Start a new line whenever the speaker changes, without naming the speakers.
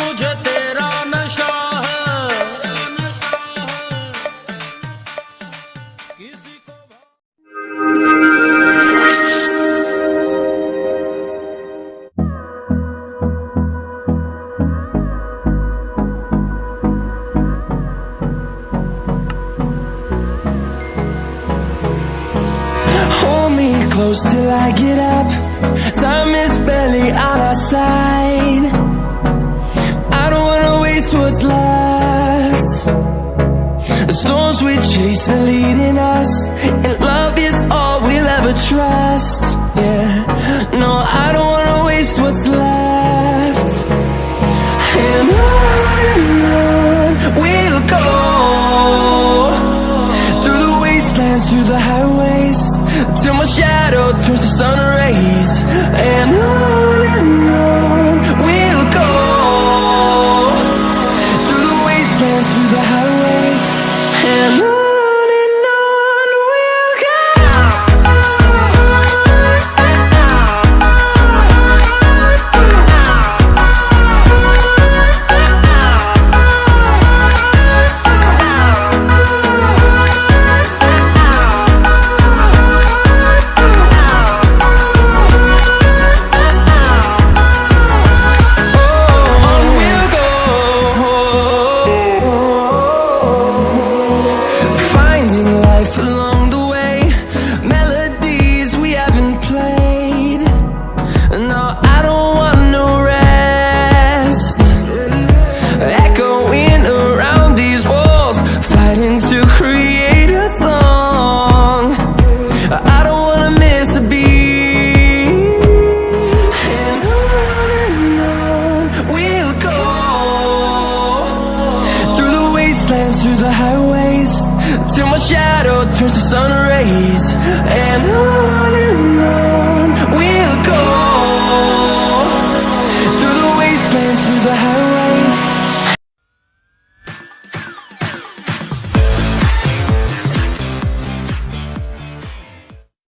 मुझे तेरा नशा है, किसी को
Hold me close till I get up. Time is barely on our side. I don't wanna waste what's left. The storms we chase are leading us, and love is all we'll ever trust. Yeah, no, I don't wanna waste what's left. And on we'll go, through the wastelands, through the highways, till my shadow turns to sun rays. And on we'll go, through the wastelands, through the highways, and on we'll go. Through the highways, till my shadow turns to sun rays. And on